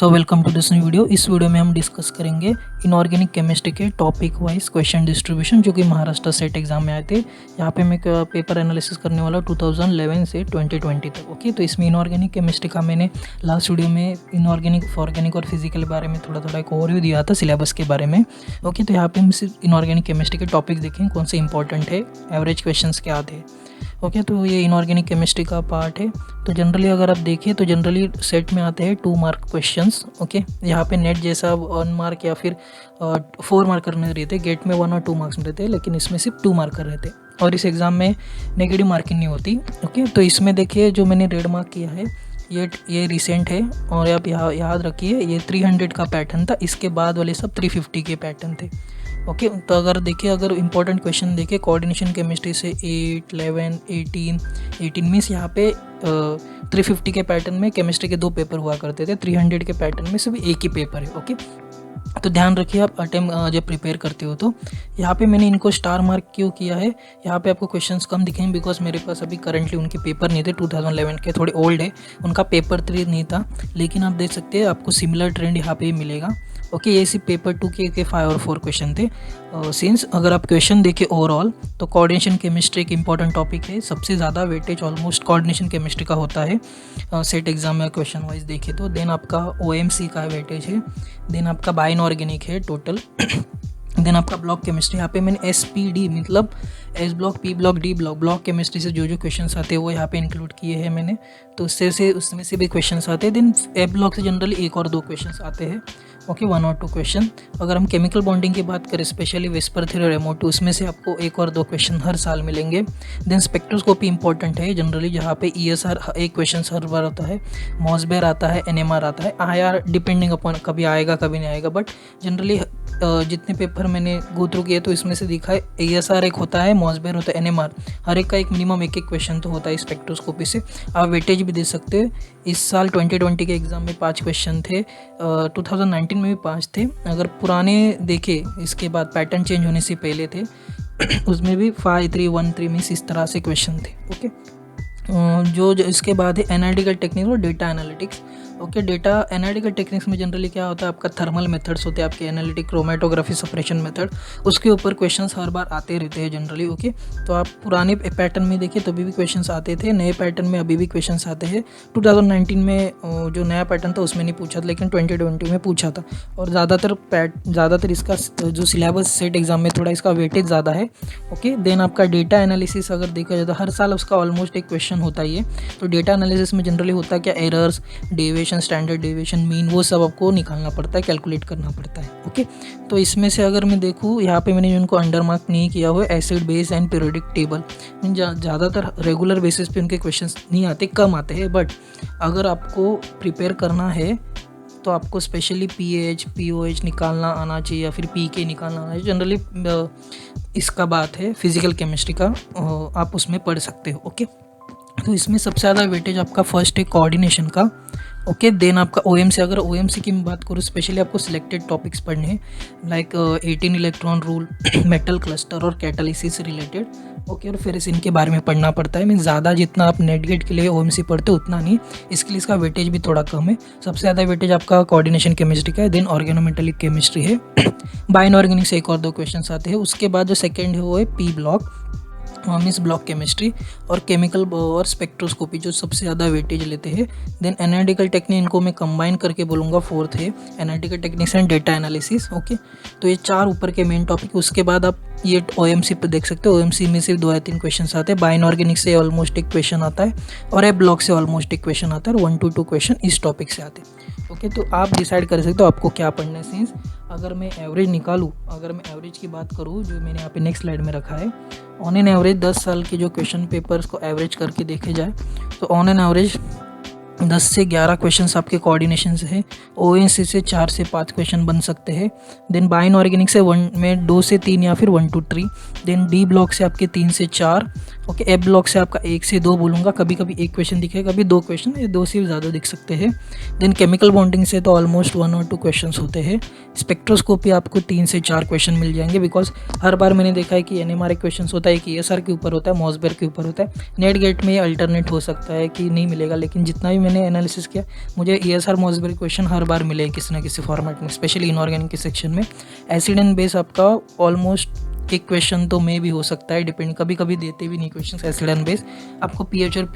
So welcome to this new video. इस video में हम डिस्कस करेंगे इनऑर्गेनिक केमिस्ट्री के टॉपिक वाइज क्वेश्चन डिस्ट्रीब्यूशन जो कि महाराष्ट्र सेट एग्जाम में आए थे। यहाँ पे मैं पेपर एनालिसिस करने वाला 2011 से 2020 तक। ओके, तो इसमें इनऑर्गेनिक केमिस्ट्री का मैंने लास्ट वीडियो में इनऑर्गेनिक, ऑर्गेनिक और फिजिकल के बारे में थोड़ा एक ओवरव्यू दिया था सिलेबस के बारे में। ओके, तो यहाँ पे हम सिर्फ इनऑर्गेनिक केमिस्ट्री के टॉपिक देखें कौन से इंपॉर्टेंट है, एवरेज क्वेश्चन क्या आते हैं। ओके, तो ये इनऑर्गेनिक केमिस्ट्री का पार्ट है। तो जनरली अगर आप देखें तो जनरली सेट में आते हैं 2 मार्क क्वेश्चंस। ओके, यहाँ पे नेट जैसा 1 मार्क या फिर 4 मार्कर में रहते, गेट में 1 और 2 मार्क्स में रहते हैं, लेकिन इसमें सिर्फ 2 मार्कर रहते और इस एग्ज़ाम में नेगेटिव मार्किंग नहीं होती। ओके, तो इसमें देखिए जो मैंने रेड मार्क किया है ये रिसेंट है और आप यहाँ याद रखिए ये 300 का पैटर्न था, इसके बाद वाले सब 350 के पैटर्न थे। ओके, तो अगर देखिए अगर इंपॉर्टेंट क्वेश्चन देखें कोऑर्डिनेशन केमिस्ट्री से 8, 11, 18 मीन्स यहाँ पे 350 के पैटर्न में केमिस्ट्री के 2 पेपर हुआ करते थे, 300 के पैटर्न में सिर्फ एक ही पेपर है। ओके, तो ध्यान रखिए आप जब प्रिपेयर करते हो तो यहाँ पे मैंने इनको स्टार मार्क क्यों किया है। यहाँ पे आपको क्वेश्चंस कम दिखेंगे बिकॉज मेरे पास अभी करंटली उनके पेपर नहीं थे, 2011 के थोड़े ओल्ड है, उनका पेपर 3 नहीं था, लेकिन आप देख सकते हैं आपको सिमिलर ट्रेंड यहाँ पे मिलेगा। ओके, ये सिर्फ पेपर 2 के 5 और 4 क्वेश्चन थे। सिंस अगर आप क्वेश्चन देखें ओवरऑल तो कोऑर्डिनेशन केमिस्ट्री एक इंपॉर्टेंट टॉपिक है, सबसे ज़्यादा वेटेज ऑलमोस्ट कोऑर्डिनेशन केमिस्ट्री का होता है सेट एग्जाम में क्वेश्चन वाइज देखें तो। देन आपका OMC का वेटेज है, देन आपका बाय इनऑर्गेनिक है टोटल, देन आपका ब्लॉक केमिस्ट्री। यहाँ पे मैंने SPD मतलब S block, P block, D block, block chemistry से जो क्वेश्चंस आते हैं वो यहाँ पे इंक्लूड किए हैं मैंने, तो उसमें से भी क्वेश्चंस आते हैं। देन F ब्लॉक से जनरली 1 और 2 क्वेश्चंस आते हैं। ओके, 1 और 2 क्वेश्चन। अगर हम केमिकल बॉन्डिंग की बात करें स्पेशली वेस्पर थ्योरी और MO2, उसमें से आपको 1 और 2 क्वेश्चन हर साल मिलेंगे। देन स्पेक्ट्रोस्कोपी इंपॉर्टेंट है जनरली, जहाँ पे ESR एक क्वेश्चन हर बार आता है, मॉसबेर आता है, NMR आता है, IR डिपेंडिंग अपॉन कभी आएगा कभी नहीं आएगा, बट जनरली जितने पेपर मैंने गो थ्रू किए तो इसमें से दिखा है ESR एक होता है, मॉसबेर होता है, NMR हर एक का एक मिनिमम एक क्वेश्चन तो होता है स्पेक्ट्रोस्कोपी से। आप वेटेज भी दे सकते हो। इस साल 2020 के एग्ज़ाम में 5 क्वेश्चन थे, 2019 में भी 5 थे। अगर पुराने देखे इसके बाद पैटर्न चेंज होने से पहले थे उसमें भी 5, 3, 1, 3 मीन्स इस तरह से क्वेश्चन थे। ओके, जो इसके बाद है एनालिटिकल टेक्निक और data analytics. Okay, data analytical techniques में जनरली क्या होता है, आपका थर्मल मेथड्स होते हैं, आपके एनालिटिक, क्रोमेटोग्राफी, सेपरेशन मेथड, उसके ऊपर क्वेश्चंस हर बार आते रहते हैं जनरली। ओके, तो आप पुराने पैटर्न में देखिए तो अभी भी क्वेश्चंस आते थे, नए पैटर्न में अभी भी क्वेश्चंस आते हैं। 2019 में जो नया पैटर्न था उसमें नहीं पूछा था, लेकिन 2020 में पूछा था। और ज़्यादातर इसका जो सिलेबस सेट एग्जाम में थोड़ा इसका वेटेज ज़्यादा है। ओके, देन आपका डेटा एनालिसिस अगर देखा जाए तो हर साल उसका ऑलमोस्ट एक क्वेश्चन होता ही है। तो डेटा एनालिसिस में जनरली होता है क्या, errors, deviation, standard deviation, mean, वो सब आपको निकालना पड़ता है, कैलकुलेट करना पड़ता है। ओके, तो इसमें से अगर मैं देखूँ यहाँ पे मैंने जिनको अंडर मार्क नहीं किया हुआ है, acid base and periodic table, ज़्यादातर रेगुलर बेसिस पे उनके क्वेश्चंस नहीं आते, कम आते हैं, बट अगर आपको प्रिपेयर करना है तो आपको स्पेशली PH, POH निकालना आना चाहिए या फिर PK निकालना आना चाहिए। जनरली इसका बात है फिजिकल केमिस्ट्री का, आप उसमें पढ़ सकते हो। ओके, तो इसमें सबसे ज़्यादा वेटेज आपका फर्स्ट है कोऑर्डिनेशन का। ओके, देन आपका OMC, अगर OMC की मैं बात करूँ स्पेशली आपको सिलेक्टेड टॉपिक्स पढ़ने हैं like 18 electron rule, metal cluster और कैटालिसिस रिलेटेड। ओके, और फिर इनके बारे में पढ़ना पड़ता है। मीन्स ज़्यादा जितना आप नेट गेट के लिए OMC पढ़ते हो उतना नहीं, इसके लिए इसका वेटेज भी थोड़ा कम है। सबसे ज़्यादा वेटेज आपका कोऑर्डिनेशन केमिस्ट्री का है, देन ऑर्गेनोमेटेलिक केमिस्ट्री है, बाय इनऑर्गेनिक से 1 और 2 क्वेश्चन आते हैं। उसके बाद जो सेकेंड है वो है P block, means block chemistry, और केमिकल और स्पेक्ट्रोस्कोपी जो सबसे ज़्यादा वेटेज लेते हैं। देन एनालिटिकल टेक्निक, इनको मैं कंबाइन करके बोलूँगा, 4th है analytical techniques and data analysis. Okay, तो ये 4 ऊपर के मेन टॉपिक। उसके बाद आप ये OMC पे देख सकते हो, OMC में सिर्फ 2 या 3 क्वेश्चन आते हैं, बाय इनऑर्गेनिक से ऑलमोस्ट एक क्वेश्चन आता है और ए ब्लॉक से ऑलमोस्ट एक क्वेश्चन आता है, और 1 to 2 क्वेश्चन इस टॉपिक से आते हैं। ओके, तो आप डिसाइड कर सकते हो आपको क्या पढ़ना है। सिंस अगर मैं एवरेज निकालूँ, अगर मैं एवरेज की बात करूँ जो मैंने यहाँ पे नेक्स्ट स्लाइड में रखा है, ऑन एन एवरेज 10 साल के जो क्वेश्चन पेपर्स को एवरेज करके देखे जाए तो ऑन एन एवरेज 10 से 11 क्वेश्चंस आपके कोऑर्डिनेशन से है, OMC से 4 से 5 क्वेश्चन बन सकते हैं। देन बाय इनऑर्गेनिक से 2 से 3 या फिर 1 to 3, देन D ब्लॉक से आपके 3 से 4, ओके, ए ब्लॉक से आपका 1 से 2 बोलूँगा, कभी कभी एक क्वेश्चन दिखेगा, कभी 2 क्वेश्चन, ये 2 से भी ज़्यादा दिख सकते हैं। देन केमिकल बॉन्डिंग से तो ऑलमोस्ट 1 और 2 क्वेश्चन होते हैं। स्पेक्ट्रोस्कोपी आपको 3 से 4 क्वेश्चन मिल जाएंगे, बिकॉज हर बार मैंने देखा है कि NMR क्वेश्चन होता है, एक ESR के ऊपर होता है, मॉसबेयर के ऊपर होता है। नेट गेट में अल्टरनेट हो सकता है कि नहीं मिलेगा, लेकिन जितना भी मैंने एनालिसिस किया, मुझे ESR मॉसबेयर क्वेश्चन हर बार मिले किसी ना किसी फॉर्मेट में, स्पेशली इनऑर्गेनिक के सेक्शन में। एसिड एंड बेस आपका ऑलमोस्ट एक क्वेश्चन तो में भी हो सकता है, डिपेंड, कभी कभी देते भी नहीं क्वेश्चन एसिड एंड बेस। आपको पीएच और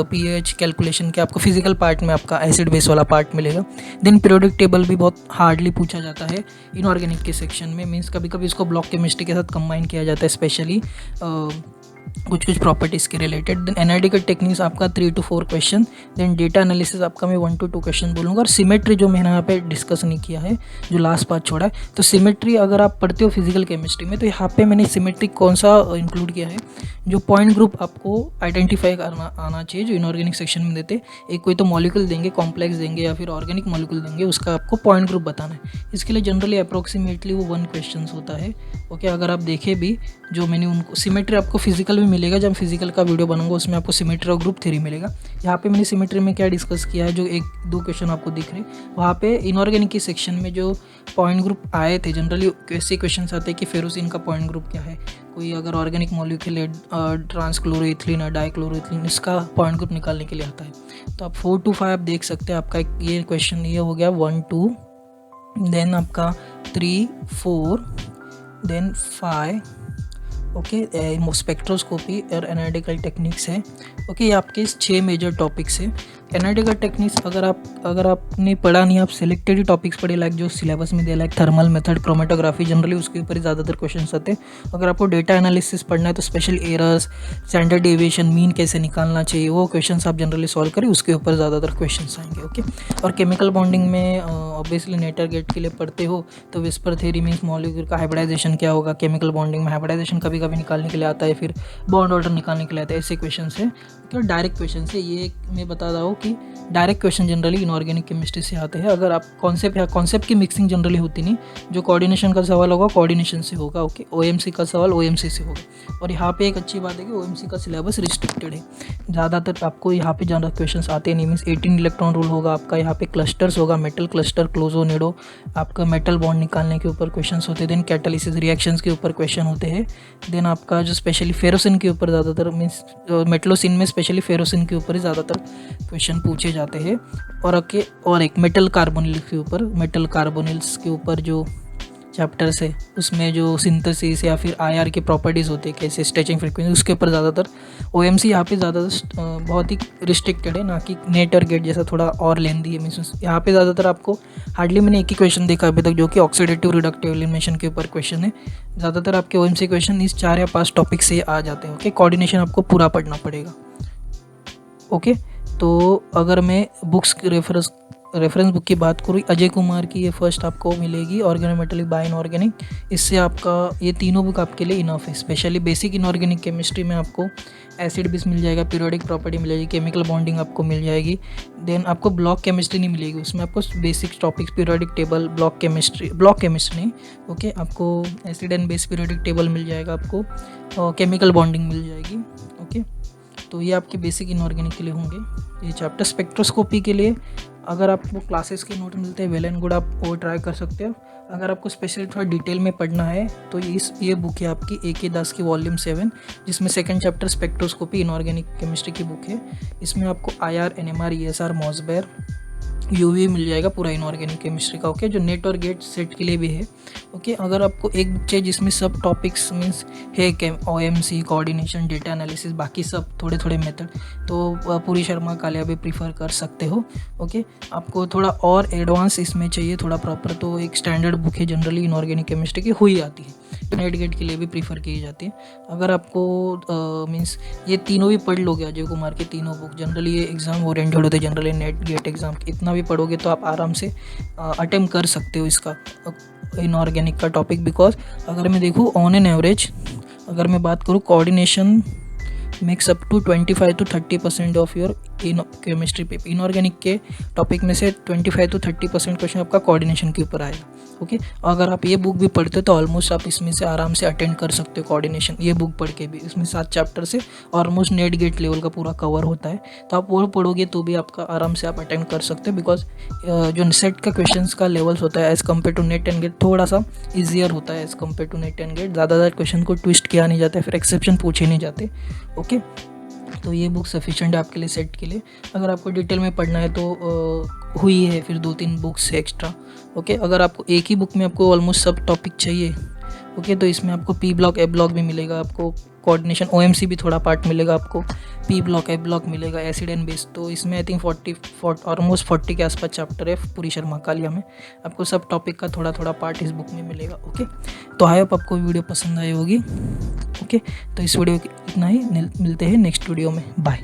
पीएच कैलकुलेशन के आपको फिजिकल पार्ट में आपका एसिड बेस वाला पार्ट मिलेगा। देन पीरियोडिक टेबल भी बहुत हार्डली पूछा जाता है इनऑर्गेनिक के सेक्शन में, मीन्स कभी कभी इसको ब्लॉक केमिस्ट्री के साथ कंबाइन किया जाता है, स्पेशली कुछ प्रॉपर्टीज़ के रिलेटेड। देन एनालिटिकल टेक्निक्स आपका 3 to 4 question. Then data analysis आपका मैं 1 to 2 क्वेश्चन बोलूँगा। और सिमेट्री जो मैंने यहाँ पे डिस्कस नहीं किया है, जो लास्ट पार्ट छोड़ा है, तो सिमेट्री अगर आप पढ़ते हो फिजिकल केमिस्ट्री में, तो यहाँ पे मैंने सिमेट्री कौन सा इंक्लूड किया है, जो पॉइंट ग्रुप आपको आइडेंटिफाई करना आना चाहिए, जो इनऑर्गेनिक सेक्शन में देते। एक कोई तो मॉलिक्यूल देंगे, कॉम्प्लेक्स देंगे या फिर ऑर्गेनिक मॉलिक्यूल देंगे, उसका आपको पॉइंट ग्रुप बताना है। इसके लिए जनरली अप्रोक्सीमेटली वो 1 क्वेश्चन होता है। ओके, अगर आप देखें भी, जो मैंने उनको सिमेट्री आपको फिजिकल भी मिलेगा, जब फिजिकल का वीडियो बनाऊंगा उसमें आपको सिमेट्री और ग्रुप थ्योरी मिलेगा। यहाँ पे मैंने सिमेट्री में क्या डिस्कस किया है, जो 1-2 क्वेश्चन आपको दिख रहे, वहाँ पे इनऑर्गेनिक के सेक्शन में जो पॉइंट ग्रुप आए थे, जनरली ऐसे क्वेश्चन आते हैं कि फेरोसिन का पॉइंट ग्रुप क्या है, कोई अगर ऑर्गेनिक मॉलिक्यूल है ट्रांसक्लोरोइथिलीन और डाइक्लोरोइथिलीन, इसका पॉइंट ग्रुप निकालने के लिए आता है। तो आप 4 to 5 आप देख सकते हैं। आपका ये क्वेश्चन ये हो गया 1, 2, देन आपका 3, 4, देन 5। ओके, स्पेक्ट्रोस्कोपी और एनालिटिकल टेक्निक्स है। ओके, ये आपके 6 मेजर टॉपिक्स है। एनालिटिकल टेक्निक्स अगर आपने पढ़ा नहीं, आप सिलेक्टेड ही टॉपिक्स पढ़े, लाइक जो सिलेबस में दिया, like thermal method, chromatography, generally उसके ऊपर ही ज़्यादातर क्वेश्चन आते हैं। अगर आपको डेटा एनालिसिस पढ़ना है तो special errors, standard deviation, mean कैसे निकालना चाहिए, वो क्वेश्चन आप जनरली सॉल्व करें, उसके ऊपर ज़्यादातर क्वेश्चन आएंगे। ओके, और केमिकल बॉन्डिंग में ऑब्वियसली नेटर गेट के लिए पढ़ते हो तो विस्पर थ्योरी मीन्स मॉलिक्यूल का हाइब्रिडाइजेशन क्या होगा, केमिकल बॉन्डिंग में हाइब्रिडाइजेशन कभी कभी निकालने के लिए आता है, फिर बॉन्ड ऑर्डर निकालने के लिए आता है, ऐसे क्वेश्चन है। तो डायरेक्ट क्वेश्चन से ये मैं बता रहा हूँ कि direct question generally inorganic chemistry से आते हैं। अगर आप कॉन्सेप्ट की मिक्सिंग जनरली होती नहीं, जो कोऑर्डिनेशन का सवाल होगा कोऑर्डिनेशन से होगा। ओके, OMC का सवाल OMC से होगा। और यहाँ पे एक अच्छी बात है कि OMC का सिलेबस रिस्ट्रिक्टेड है, ज़्यादातर आपको यहाँ पे ज़्यादा क्वेश्चन आते नहीं, मीन्स 18 इलेक्ट्रॉन रूल होगा आपका, यहाँ पे क्लस्टर्स होगा, मेटल क्लस्टर, क्लोजोनेडो, आपका मेटल बॉन्ड निकालने के ऊपर क्वेश्चन होते हैं। देन कैटालिसिस रिएक्शंस के ऊपर क्वेश्चन होते हैं। देन आपका जो स्पेशली फेरोसिन के ऊपर ज़्यादातर, मीन्स मेटलोसिन में स्पेशली फेरोसिन के ऊपर ही ज़्यादातर क्वेश्चन पूछे जाते हैं। और एक मेटल कार्बोनिल्स के ऊपर जो चैप्टर्स है, उसमें जो सिंथेसिस या फिर IR की प्रॉपर्टीज़ होती है, कैसे स्ट्रेचिंग फ्रीक्वेंसी, उसके ऊपर ज़्यादातर OMC यहाँ पे ज़्यादा बहुत ही रिस्ट्रिक्टेड है, ना कि नेट और गेट जैसा थोड़ा और लेंदी है। मीन्स यहाँ पे ज़्यादातर आपको हार्डली मैंने एक ही क्वेश्चन देखा अभी तक, जो कि ऑक्सीडेटिव रिडक्टिव एलिमिनेशन के ऊपर क्वेश्चन है। ज़्यादातर आपके OMC क्वेश्चन इस 4 या 5 टॉपिक से आ जाते हैं। ओके, कोऑर्डिनेशन आपको पूरा पढ़ना पड़ेगा। ओके, तो अगर मैं बुक्स की रेफरेंस बुक की बात करूँ, अजय कुमार की ये फर्स्ट आपको मिलेगी, ऑर्गेनोमेटेलिक बाय इनऑर्गेनिक। इससे आपका ये तीनों बुक आपके लिए इनफ है। स्पेशली बेसिक इनऑर्गेनिक केमिस्ट्री में आपको एसिड बेस मिल जाएगा, पीरियोडिक प्रॉपर्टी मिल जाएगी, केमिकल बॉन्डिंग आपको मिल जाएगी। देन आपको ब्लॉक केमिस्ट्री नहीं मिलेगी, उसमें आपको basic topics, periodic table, block chemistry नहीं, ओके, आपको acid and base periodic table मिल जाएगा, आपको केमिकल बॉन्डिंग मिल जाएगी। ओके, तो ये आपके बेसिक इनऑर्गेनिक के लिए होंगे ये चैप्टर। स्पेक्ट्रोस्कोपी के लिए अगर आपको क्लासेस के नोट मिलते हैं, वेल एंड गुड, आप वो ट्राई कर सकते हो। अगर आपको स्पेशली थोड़ा डिटेल में पढ़ना है तो ये बुक है आपकी AK दास की वॉल्यूम 7, जिसमें second chapter spectroscopy inorganic chemistry की बुक है। इसमें आपको IR, NMR, ESR, मॉसबेयर, UV मिल जाएगा पूरा इनऑर्गेनिक केमिस्ट्री का। ओके, जो नेट और गेट सेट के लिए भी है। ओके, अगर आपको एक बुक चाहिए जिसमें सब टॉपिक्स मीन्स है, OMC, कोऑर्डिनेशन, डेटा एनालिसिस, बाकी सब थोड़े थोड़े मेथड, तो पूरी शर्मा कालिया भी प्रीफर कर सकते हो। ओके, आपको थोड़ा और एडवांस इसमें चाहिए, थोड़ा प्रॉपर, तो एक स्टैंडर्ड बुक है जनरली इनऑर्गेनिक केमिस्ट्री की, हुई आती है, नेट गेट के लिए भी प्रीफर की जाती है। अगर आपको मीन्स ये तीनों भी पढ़ लोगे, अजय कुमार के तीनों बुक, जनरली ये एग्ज़ाम ओरिएंटेड होते हैं, जनरली नेट गेट एग्ज़ाम इतना भी पढ़ोगे तो आप आराम से अटेम्प्ट कर सकते हो इसका इनऑर्गेनिक का टॉपिक। बिकॉज अगर मैं देखूँ ऑन एन एवरेज, अगर मैं बात करूँ, coordination makes up to 25 to 30% of your chemistry paper inorganic के टॉपिक में से 25 to 30% क्वेश्चन आपका कोऑर्डिनेशन के ऊपर आएगा। ओके, अगर आप ये बुक भी पढ़ते हो तो ऑलमोस्ट आप इसमें से आराम से अटेंड कर सकते हो कोऑर्डिनेशन, ये बुक पढ़ के भी। इसमें 7 चैप्टर से ऑलमोस्ट नेट गेट लेवल का पूरा कवर होता है, तो आप वो पढ़ोगे तो भी आपका आराम से आप अटेंड कर सकते हो, बिकॉज जो सेट का क्वेश्चन्स का लेवल्स होता है as compared to NET and GATE थोड़ा सा ईजियर होता है as compared to NET and GATE. ज़्यादा क्वेश्चन को ट्विस्ट किया नहीं जाता है, फिर एक्सेप्शन पूछे नहीं जाते। ओके, तो ये बुक सफिशेंट है आपके लिए सेट के लिए। अगर आपको डिटेल में पढ़ना है तो हुई है फिर 2-3 बुक्स है एक्स्ट्रा। ओके, अगर आपको एक ही बुक में आपको ऑलमोस्ट सब टॉपिक चाहिए, ओके, तो इसमें आपको पी ब्लॉक ए ब्लॉक भी मिलेगा, आपको कोऑर्डिनेशन OMC भी थोड़ा पार्ट मिलेगा, आपको पी ब्लॉक ए ब्लॉक मिलेगा, एसिड एंड बेस। तो इसमें आई थिंक 40 के आसपास चैप्टर है पूरी शर्मा कालिया में। आपको सब टॉपिक का थोड़ा थोड़ा पार्ट इस बुक में मिलेगा। ओके, तो आई होप आपको वीडियो पसंद आई होगी। ओके, तो इस वीडियो इतना ही, मिलते हैं नेक्स्ट वीडियो में। बाय।